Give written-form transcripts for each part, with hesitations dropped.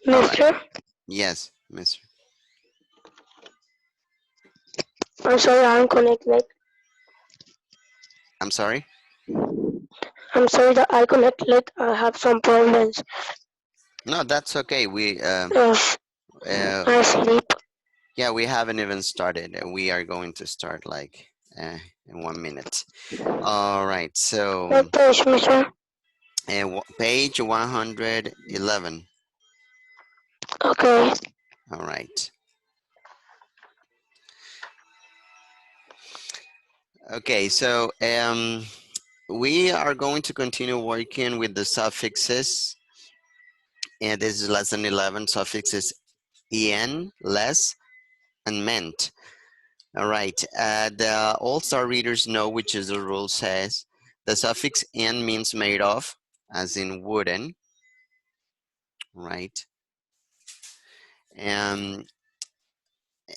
All right. Mister, Yes, Mr. I'm sorry I'm connected. I'm sorry. I'm sorry that I connect late. I have some problems. No, that's okay. Uh, Uh, I sleep. yeah, we haven't even started. We are going to start like in 1 minute. All right. So, What page, Mister? page 111. Okay. All right. Okay. So, we are going to continue working with the suffixes, and this is lesson 11. Suffixes en, less, and ment. All right. The all-star readers know which is the rule says. The suffix en means made of, as in wooden, right? And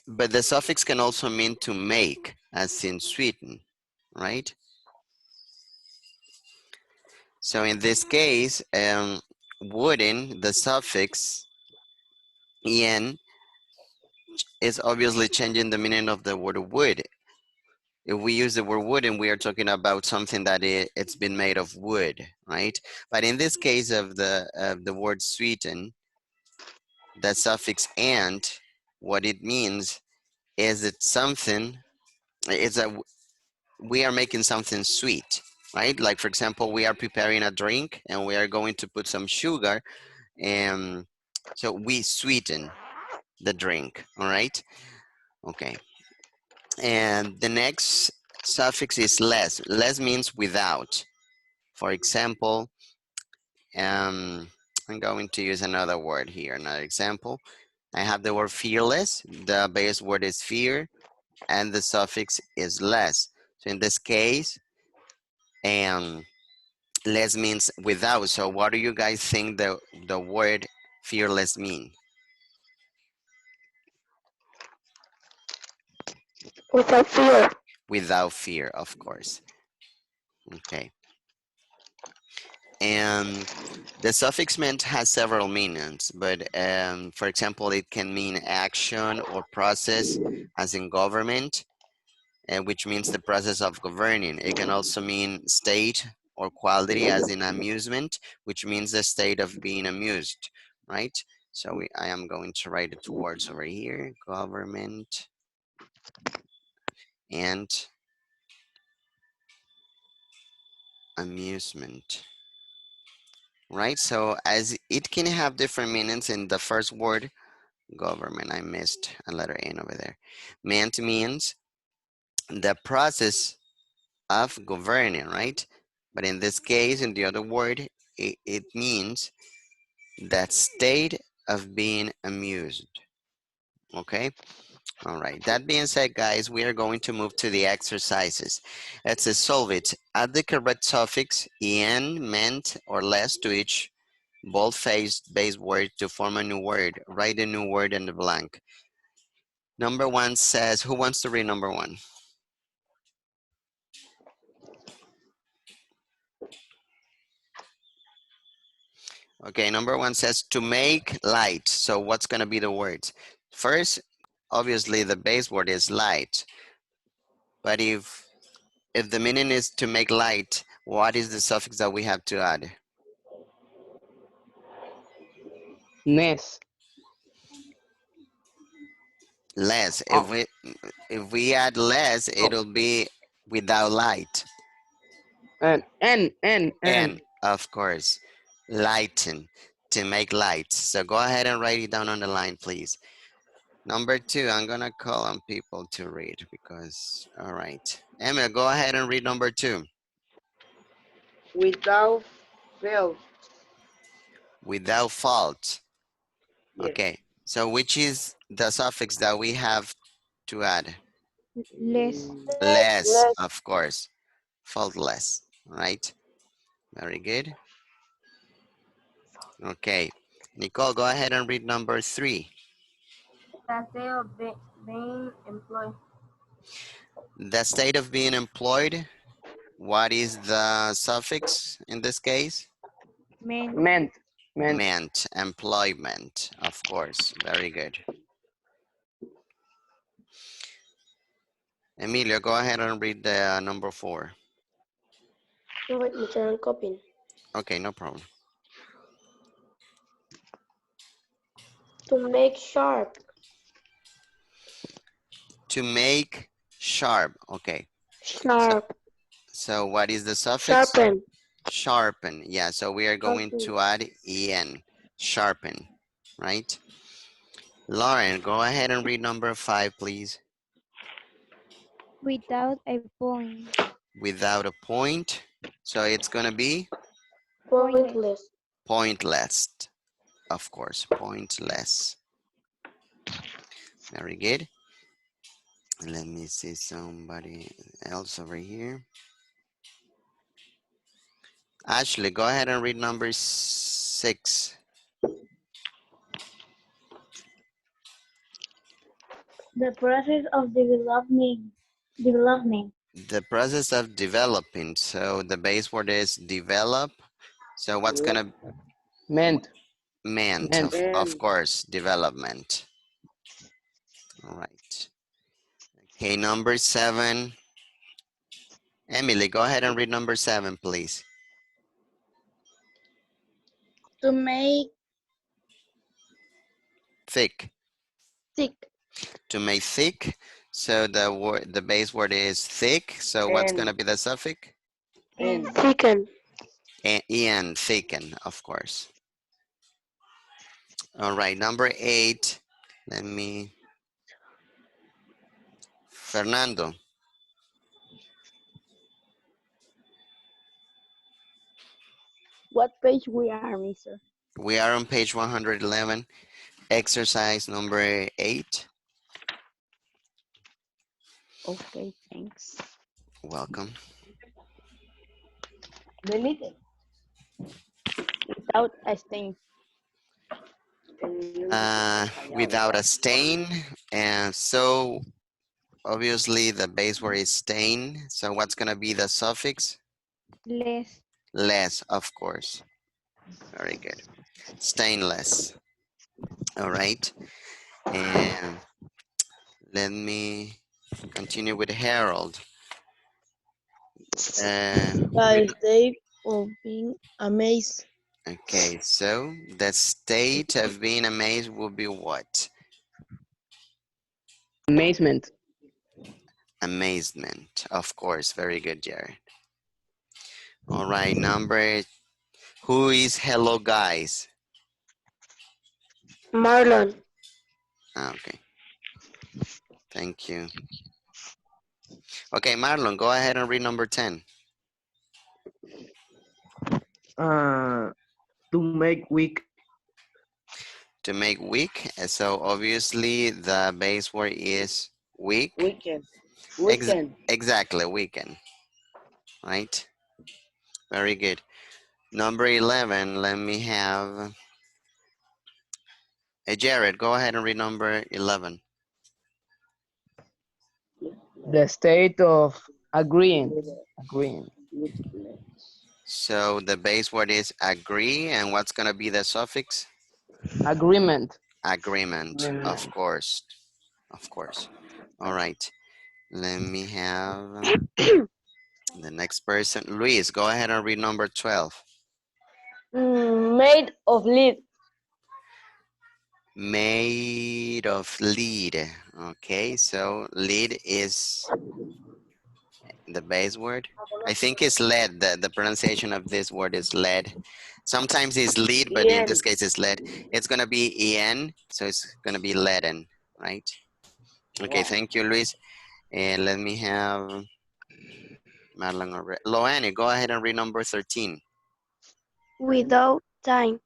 but the suffix can also mean to make, as in sweeten, right? So in this case, wooden, the suffix en is obviously changing the meaning of the word wood. If we use the word wooden, we are talking about something that it's been made of wood, right? But in this case of the word sweeten, the suffix and, what it means is it's something, it's a, we are making something sweet, right? Like for example, we are preparing a drink and we are going to put some sugar, and so we sweeten the drink, all right? Okay. And the next suffix is less. Less means without. For example, I'm going to use another word here, another example. I have the word fearless. The base word is fear, and the suffix is less. So in this case, um, less means without. So what do you guys think the word fearless mean? Without fear. Without fear, of course. Okay. And the suffix meant has several meanings, but for example, it can mean action or process, as in government, which means the process of governing. It can also mean state or quality, as in amusement, which means the state of being amused, right? So I am going to write it towards over here, government and amusement, right? So as it can have different meanings in the first word, government, I missed a letter N over there. Meant means the process of governing, right? But in this case, in the other word, it means that state of being amused. Okay. All right. That being said, guys, we are going to move to the exercises. It says solve it. Add the correct suffix en, ment, or less to each bold-faced base word to form a new word. Write a new word in the blank. Number one says, who wants to read number one? Okay, number one says to make light. So what's going to be the words? First, obviously the base word is light. But if the meaning is to make light, what is the suffix that we have to add? Ness. Less. Oh, If we add less, oh. it'll be without light. And N. And of course, lighten, to make light. So go ahead and write it down on the line, please. Number two, I'm gonna call on people to read because, all right. Emma, go ahead and read number two. Without fail. Without fault. Yes. Okay, so which is the suffix that we have to add? Less. Less, Less. of course. Faultless, right? Very good. Okay, Nicole, go ahead and read number three. The state of being employed. The state of being employed. What is the suffix in this case? Men. Ment. ment, Ment, employment, of course. Very good. Emilio, go ahead and read the number 4. Wait, Mr. I'm copying. Okay, no problem. To make sharp. To make sharp. Okay. So, Sharp. so what is the suffix? Sharpen. Sharpen. Yeah, so we are going Sharpen. to add en. Sharpen, right? Lauren, go ahead and read number 5, please. Without a point. Without a point. So it's going to be Pointless. Pointless. pointless. Of course, pointless. Very good. Let me see somebody else over here. Ashley, go ahead and read number 6. The process of development. The process of developing. So the base word is develop. So what's gonna ment, meant? ment, Of course, development. All right. Okay, number 7. Emily, go ahead and read number 7, please. To make Thick. thick. To make thick. So the base word is thick. So what's gonna be the suffix? And Thicken. En, thicken, of course. All right, number 8. Let me, Fernando. what page we are, mister? We are on page 111, exercise number 8. Okay, thanks. Welcome. Delete it. Without a stain. Without a stain. And so obviously the base word is stain. So what's gonna be the suffix? Less. Less, of course. Very good. Stainless. All right. And let me continue with Harold. The state of being amazed. Okay, so the state of being amazed would be what? amazement, Amazement, of course. Very good, Jared. All right, who is hello, guys? Marlon. Okay, thank you. Okay, Marlon, go ahead and read number 10. To make weak. To make weak, so obviously the base word is weak. Weekend. Ex Weekend. exactly, weaken, right? Very good. Number 11, let me have Jared, go ahead and read number 11. the state of agreeing, agreeing, So the base word is agree, and what's gonna be the suffix? agreement, Agreement, of course, of course. All right, let me have the next person. Luis, go ahead and read number 12. Made of lead. Made of lead. Okay, so lead is the base word. I think it's lead. The pronunciation of this word is lead. Sometimes it's lead, but in this case it's lead. It's gonna be en, so it's gonna be leaden, right? Okay, thank you, Luis. And let me have Marlon or Loane, go ahead and read number 13. Without time.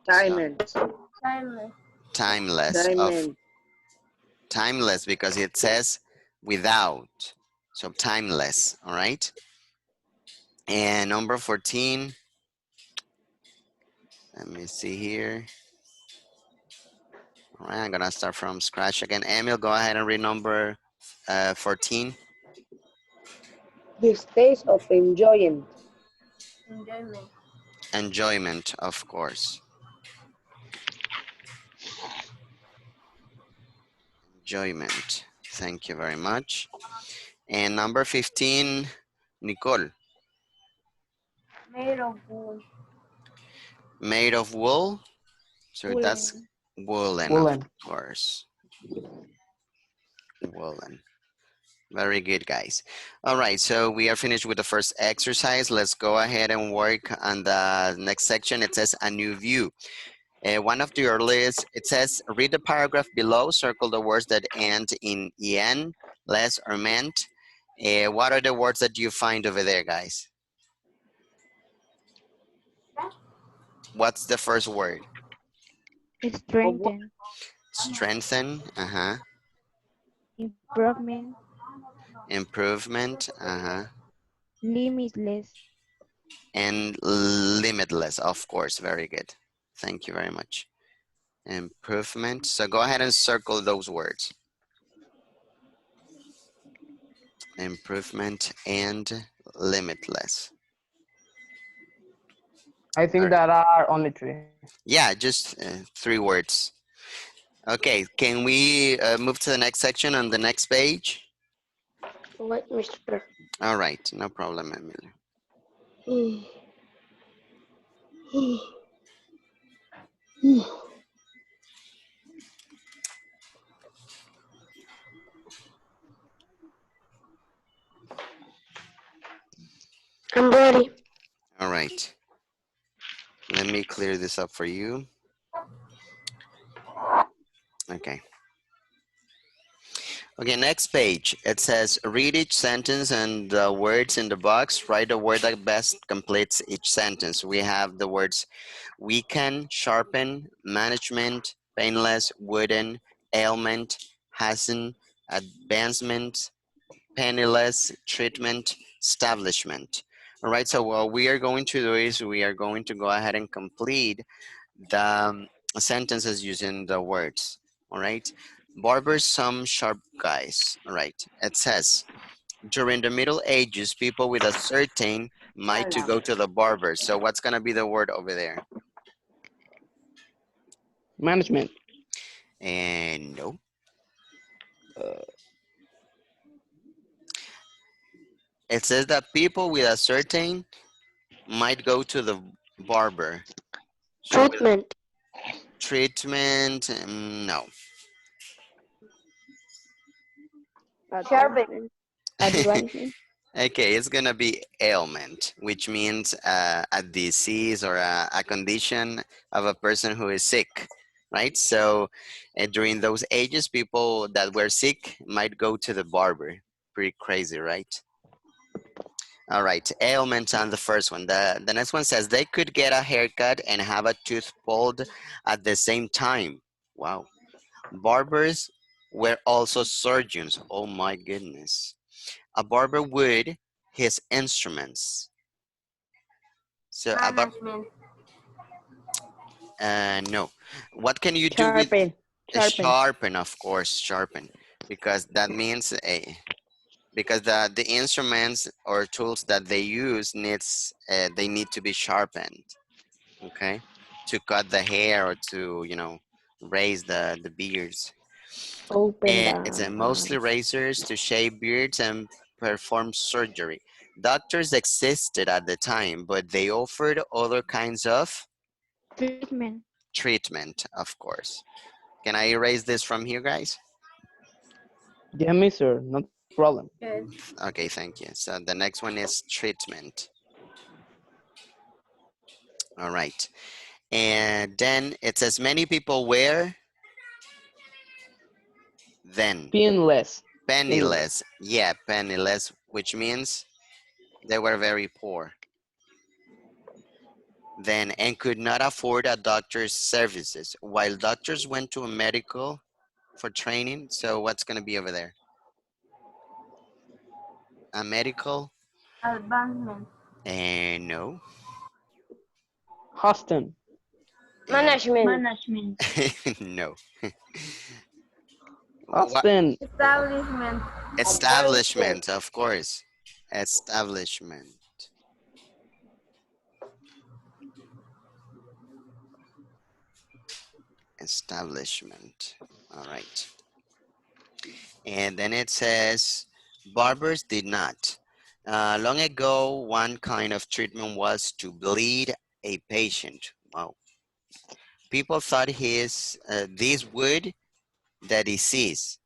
So, Diamond. Timeless. timeless, Diamond. timeless because it says without. So timeless, all right? And number 14, let me see here. All right, I'm gonna start from scratch again. Emil, go ahead and read number 14. The state of enjoying. Enjoyment. Enjoyment, of course. Enjoyment. Thank you very much. And number 15, Nicole. Made of wool. Made of wool. So that's Woolen. woolen, of Woolen. course. Woolen. Very good, guys. All right, so we are finished with the first exercise. Let's go ahead and work on the next section. It says a new view. One of the earliest, it says, read the paragraph below, circle the words that end in en, less, or meant. What are the words that you find over there, guys? What's the first word? Strengthen. Strengthen, Improvement. improvement, Limitless. and limitless, of course. Very good. Thank you very much. Improvement. So go ahead and circle those words. Improvement and limitless. I All think right. that are only three. Yeah, just 3 words. Okay, can we move to the next section on the next page? Wait, mister. All right, no problem, Emily. I'm ready. All right, let me clear this up for you. Okay. Okay, next page. It says, read each sentence and the words in the box. Write the word that best completes each sentence. We have the words weaken, sharpen, management, painless, wooden, ailment, hasten, advancement, penniless, treatment, establishment. All right, so what we are going to do is we are going to go ahead and complete the sentences using the words. All right. Barbers, some sharp guys. All right. It says, during the Middle Ages, people with a certain might to go to the barber. So what's going to be the word over there? Management. And no. It says that people with a certain might go to the barber. So with Treatment. treatment, no. Sharpen. Advancement. Advancement. Okay, it's gonna be ailment, which means a disease or a condition of a person who is sick, right? So during those ages, people that were sick might go to the barber. Pretty crazy, right? All right, ailment on the first one. The next one says they could get a haircut and have a tooth pulled at the same time. Wow. Barbers were also surgeons. Oh my goodness. A barber would his instruments. So about no. What can you do with Sharpen. a Sharpen. sharpen? Of course, sharpen, because that means a because the instruments or tools that they use they need to be sharpened. Okay, to cut the hair or to raise the beards. Open And it's the mostly razors to shave beards and perform surgery. Doctors existed at the time, but they offered other kinds of Treatment. treatment, of course. Can I erase this from here, guys? Yeah, mister, no problem. Yes. Okay, thank you. So the next one is treatment. All right. And then it says many people wear then Pinless. Pinless. penniless. Yeah, penniless, which means they were very poor then and could not afford a doctor's services. While doctors went to a medical for training, so what's going to be over there? A medical? Advancement. And no. Houston. And management. Management. no. What? Houston. Establishment. Establishment, of course. Establishment. establishment. All right. And then it says, barbers did not. Long ago, one kind of treatment was to bleed a patient. Wow. People thought this would the disease.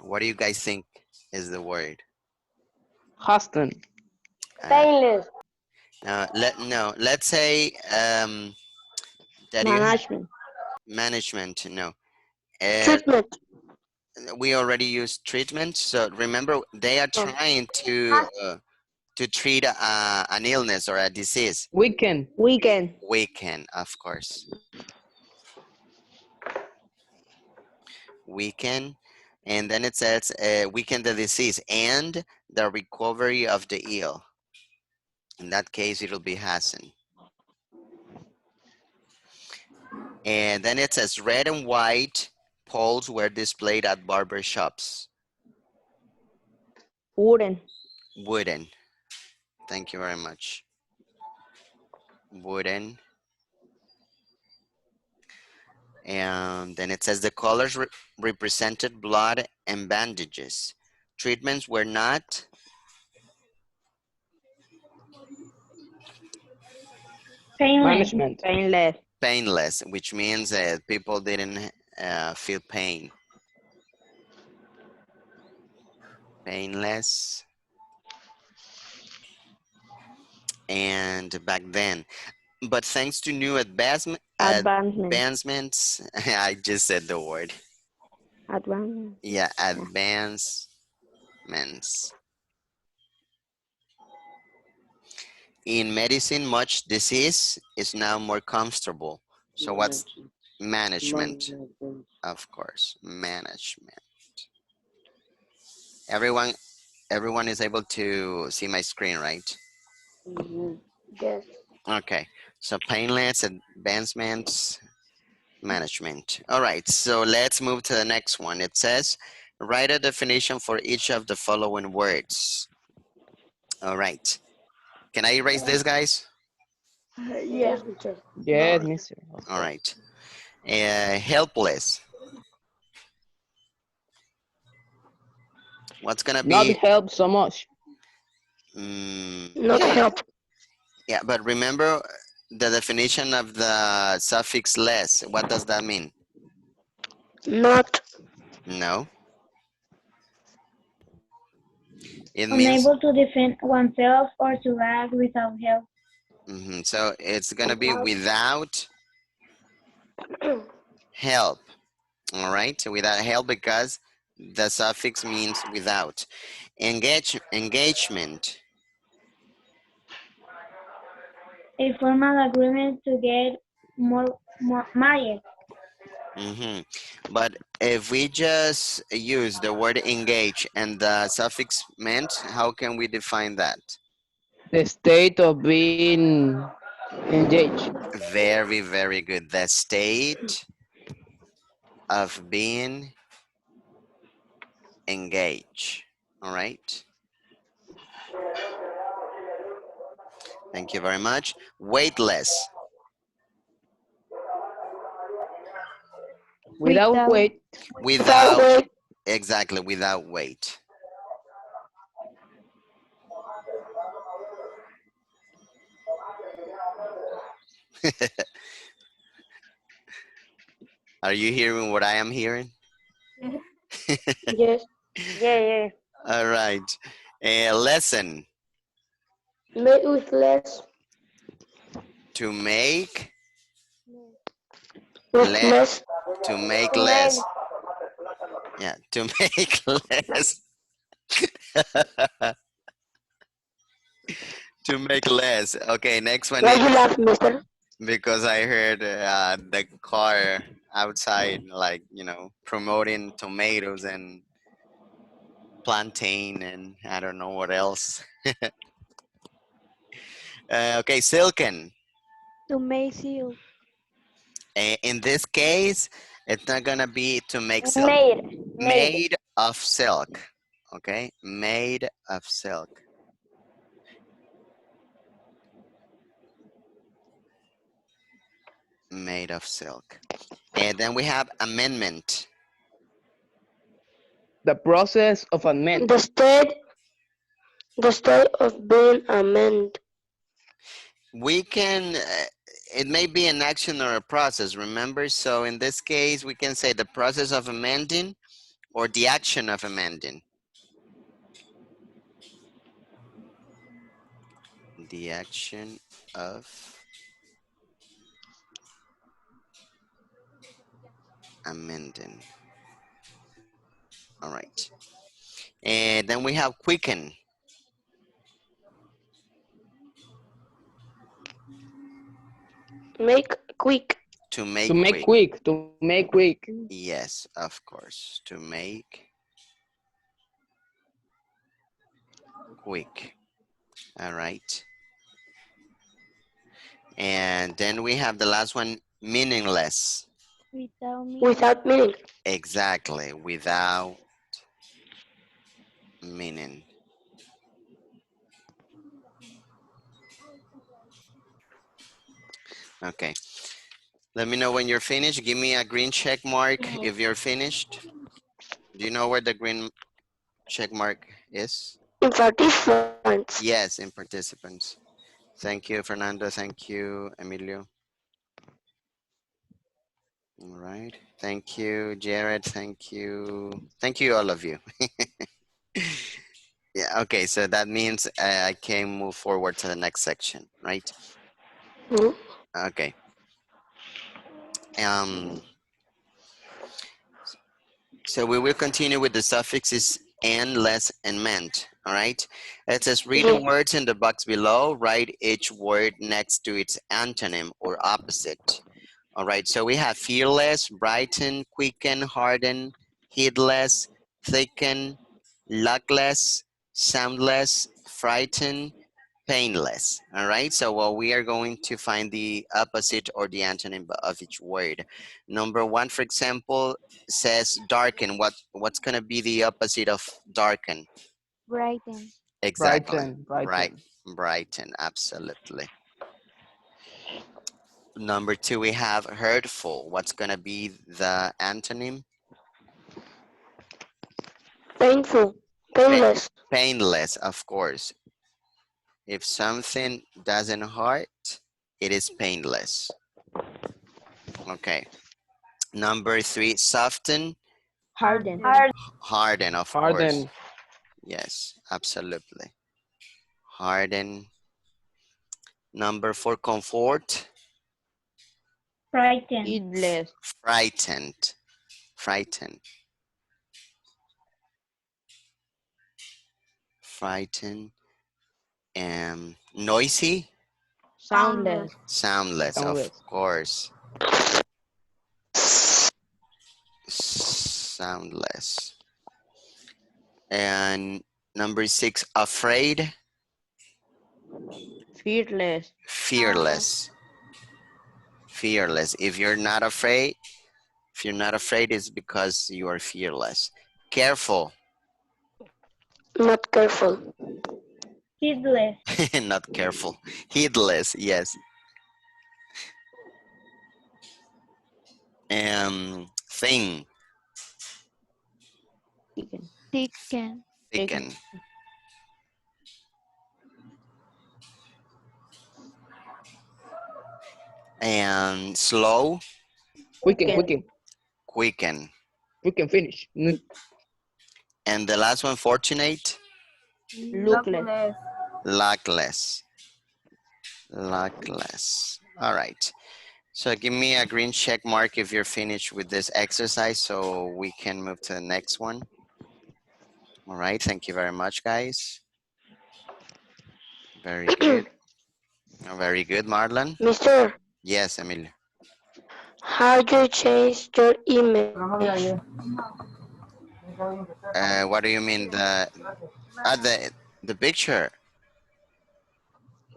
What do you guys think is the word? Houston. Uh, Painless. no, let's say that Management. management. No, uh, Treatment. we already used treatment. So remember, they are Oh. trying to treat an illness or a disease. Weekend. Weekend. Weaken, of course. Weaken, and then it says weaken the disease and the recovery of the ill. In that case, it'll be hasten. And then it says red and white poles were displayed at barber shops. Wooden. Wooden. Thank you very much. Wooden. And then it says the colors represented blood and bandages. Treatments were not Painless. Management. Painless. painless, which means that people didn't feel pain. Painless. And back then. But thanks to new Advancement. advancements, I just said the word. Advancement. Yeah, Yeah. advancements. In medicine, much disease is now more comfortable. So what's management? Of course, management. Everyone, everyone is able to see my screen, right? Yes. Okay. So painless, advancements, management. All right. So let's move to the next one. It says, write a definition for each of the following words. All right. Can I erase this, guys? Yeah. Yes, teacher. All Yes, right. mister. Of All course. right. Helpless. What's gonna Not be? help so much. Not Yeah, help. yeah. But remember the definition of the suffix less. What does that mean? Not. No, it means. Unable to defend oneself or to act without help. So it's gonna be Without. without help. All right, so without help because the suffix means without. Engagement. A formal agreement to get more married. hmm But if we just use the word engage and the suffix meant, how can we define that? The state of being engaged. Very, very good. The state of being engaged. All right. Thank you very much. Weightless. Without Without. weight. Without Without, weight. exactly, without weight. Are you hearing what I am hearing? Yes. Yeah, yeah. All right. A lesson. Made with less. To make With le less. to make To make. less. Yeah, to make less. To make less. Okay, next one Why you is laugh, mister? because I heard the car outside, like, promoting tomatoes and plantain and I don't know what else. Okay, silken. To make seal. In this case, it's not gonna be to make silk. Made. Made. Made of silk. Okay, made of silk. Made of silk. And then we have amendment. The process of amendment. The state of being amended. We can, it may be an action or a process, remember? So in this case, we can say the process of amending or the action of amending. The action of amending. All right. And then we have quicken. Make quick. To To make make quick. quick. To make quick. Yes, of course. To make quick. All right. And then we have the last one, meaningless. Without meaning. Without meaning. Exactly. Without meaning. Okay. Let me know when you're finished. Give me a green check mark if you're finished. Do you know where the green check mark is? In participants. Yes, in participants. Thank you, Fernando. Thank you, Emilio. All right. Thank you, Jared. Thank you. Thank you, all of you. Yeah, okay. So that means I can move forward to the next section, right? Hmm? Okay. Um, so we will continue with the suffixes and, less, and ment. All right. It says read the Yeah. words in the box below. Write each word next to its antonym or opposite. All right. So we have fearless, brighten, quicken, harden, heedless, thicken, luckless, soundless, frighten, painless. All right. So well, we are going to find the opposite or the antonym of each word. Number one, for example, says darken. What's gonna be the opposite of darken? Brighten. Exactly. Brighten. Bright, Brighten. brighten. Absolutely. Number two, we have hurtful. What's gonna be the antonym? Painful. Pa- Painless. painless, of course. If something doesn't hurt, it is painless. Okay. Number three, soften. Harden. Harden, of course. Harden. Yes, absolutely. Harden. Number four, comfort. Frightened. Heedless. Frightened. Frightened. Frightened. Noisy. Soundless. Soundless, of Soundless. course. Soundless. And number six, afraid. Fearless. Fearless. Fearless. If you're not afraid, it's because you are fearless. Careful. Not careful. Heedless. Not careful. Heedless, yes. Thing. Thicken. Thicken. Thicken. And slow. Quicken. Quicken. Quicken. Quicken. Finish. And the last one, fortunate. Lookless. Luckless. Luckless. All right. So give me a green check mark if you're finished with this exercise so we can move to the next one. All right. Thank you very much, guys. Very good. Very good, Marlon. Mister, Yes, Emilio. how do you change your image? What do you mean the picture?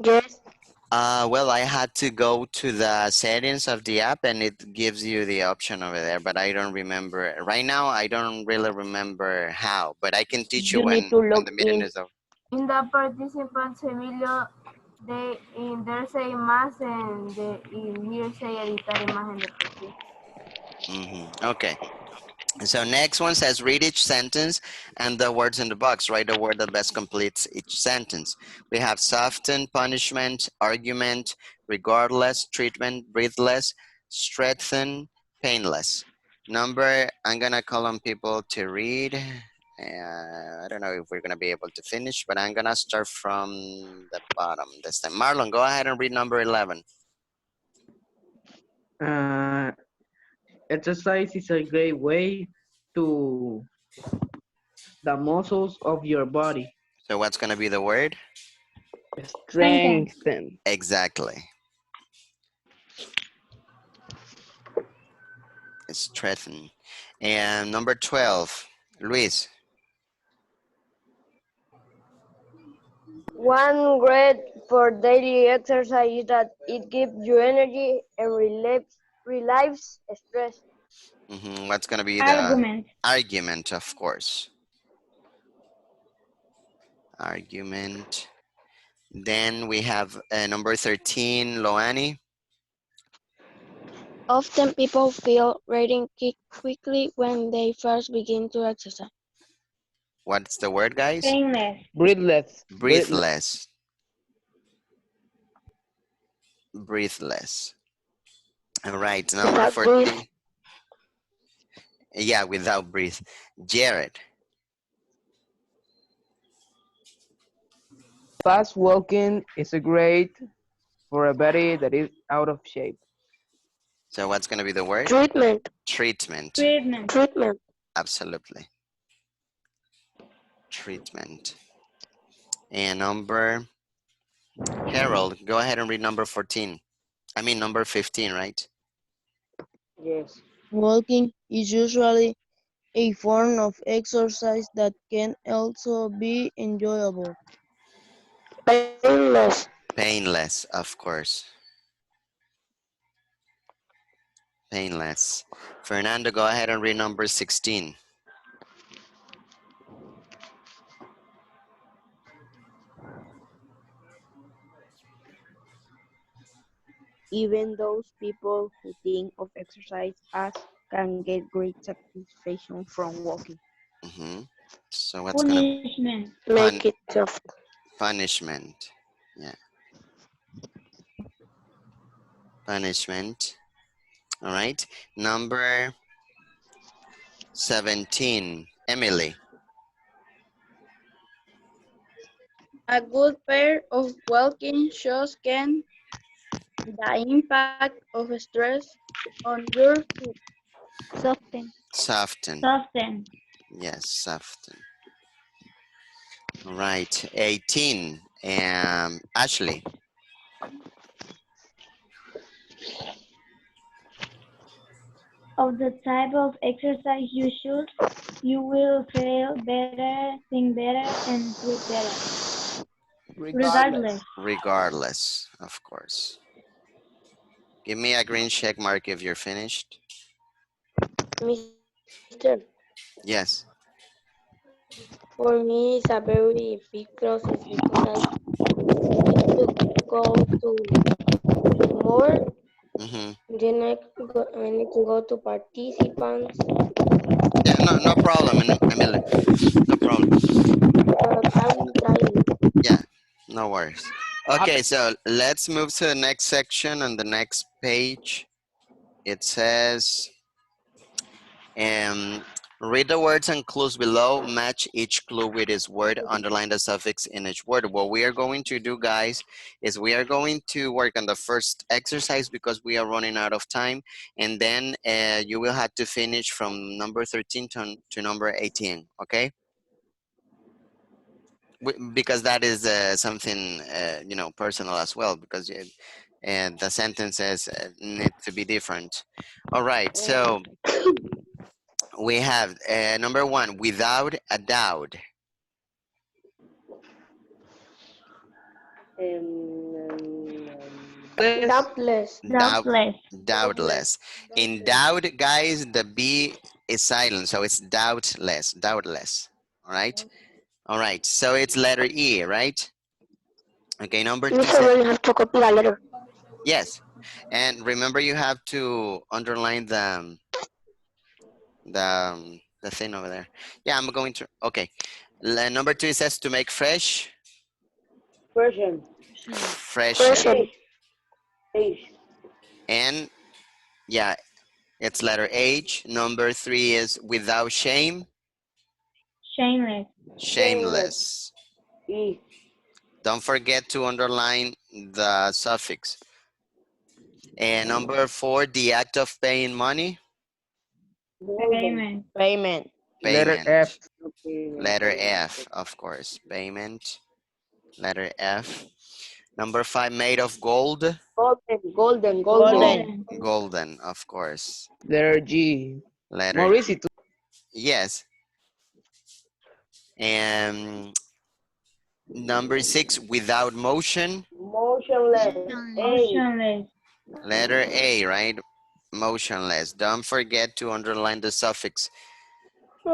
Yes. Well, I had to go to the settings of the app and it gives you the option over there, but I don't remember. Right now, I don't really remember how, but I can teach you You need to when log the meeting in. is over. In the participants, Emilio, in there say más, and in here say editar imagen de perfil. Okay. So next one says read each sentence and the words in the box. Write the word that best completes each sentence. We have soften, punishment, argument, regardless, treatment, breathless, strengthen, painless. Number, I'm gonna call on people to read. I don't know if we're gonna be able to finish, but I'm gonna start from the bottom this time. Marlon, go ahead and read number 11. Uh, Exercise is a great way to the muscles of your body. So what's gonna be the word? Strengthen. Strengthen. Exactly. Strengthen. And number 12, Luis. One great for daily exercise is that it gives you energy and relieves stress. What's going to be the Argument. argument, of course? Argument. Then we have number 13, Loani. Often people feel reading quickly when they first begin to exercise. What's the word, guys? Painless. Breathless. Breathless. Breathless. Breathless. All right, number Without breath, 14. Yeah, without breath. Jared. Fast walking is a great for a body that is out of shape. So what's going to be the word? treatment, Treatment. Treatment. treatment. Absolutely. Treatment. And number, Harold, go ahead and read number 14. I mean, number 15, right? Yes. Walking is usually a form of exercise that can also be enjoyable. Painless. Painless, of course. Painless. Fernando, go ahead and read number 16. Even those people who think of exercise as can get great satisfaction from walking. So what's gonna be Punishment. Make it soft. punishment? Yeah, punishment. All right. Number 17, Emily. A good pair of walking shoes can the impact of stress on your foot. Soften. Soften. Soften. Yes, soften. All right. 18, Ashley. Of the type of exercise you choose, you will feel better, think better, and sleep better. Regardless. Regardless. Regardless, of course. Give me a green check mark if you're finished. Mister, Yes. for me it's a very big process because I need to go to more. Mm-hmm. Then I need to go to participants, Yeah, no problem, Emily. No problem. but I'm trying. Yeah, no worries. Okay, Happen. so let's move to the next section on the next page. It says, um, read the words and clues below, match each clue with its word, underline the suffix in each word. What we are going to do, guys, is we are going to work on the first exercise because we are running out of time, and then you will have to finish from number 13 to number 18, okay? Because that is something personal as well, because and the sentences need to be different. All right, so we have number 1, without a doubt. Less. Doubtless. Doubt, Doubtless. doubtless. In doubt, guys, the B is silent, so it's doubtless, doubtless. All right, so it's letter E, right? Okay, number 2 Mister says will have to copy the letter. yes. And remember, you have to underline them. the thing over there. Yeah, I'm going to. Okay. Number 2 it says to make fresh. Freshen. Freshen. Age. And yeah, it's letter H. Number 3 is without shame. Shameless. Shameless. Shameless. E. Don't forget to underline the suffix. And number 4, the act of paying money. Golden. Payment. Payment. Letter F. Payment. Letter F, of course. Payment. Letter F. Number 5, made of gold. Golden. Golden. Golden. Golden, of course. Letter G. Letter More easy G. to Yes. And number 6, without motion. Motionless. A. Motionless. Letter A, right? Motionless. Don't forget to underline the suffix.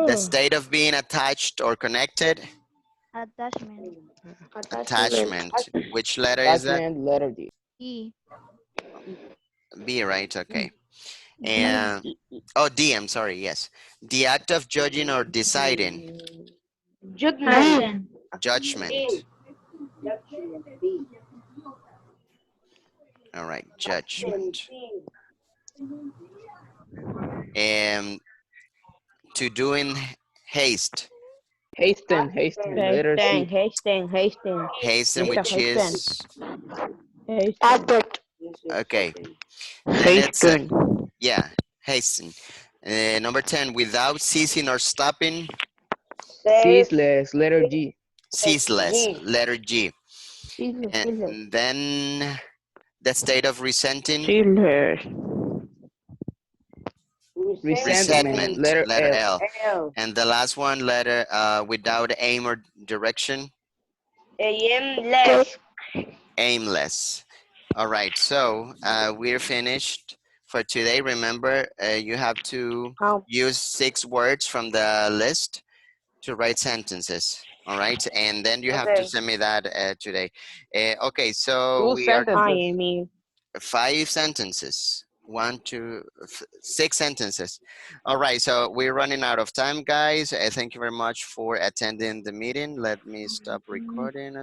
The state of being attached or connected. Attachment. Attachment. Which letter is that? attachment. Letter D. E. B, right? Okay. D. And oh, D, I'm sorry. Yes. The act of judging or deciding. Judgment. Action. Judgment. B. All right. Judgment. C. And to do in haste. Hasten. Hasten. Letter C. Hasten. Hasten, Mr. which Hasten. is Hasten. okay. Then it's Hasten. yeah, hasten. Number 10, without ceasing or stopping. Ceaseless. Letter G. Ceaseless. G. Letter G. And then the state of resenting. Resentment. Resentment. Letter Letter L. L. L. And the last one, letter without aim or direction. Aimless. Aimless. All right, so we're finished for today. Remember, you have to How? use 6 words from the list to write sentences. All right, and then you have to Okay. send me that today. Okay, so Two we are sentences. Emil. 5 sentences. 6 sentences. All right, so we're running out of time, guys. Thank you very much for attending the meeting. Let me stop recording.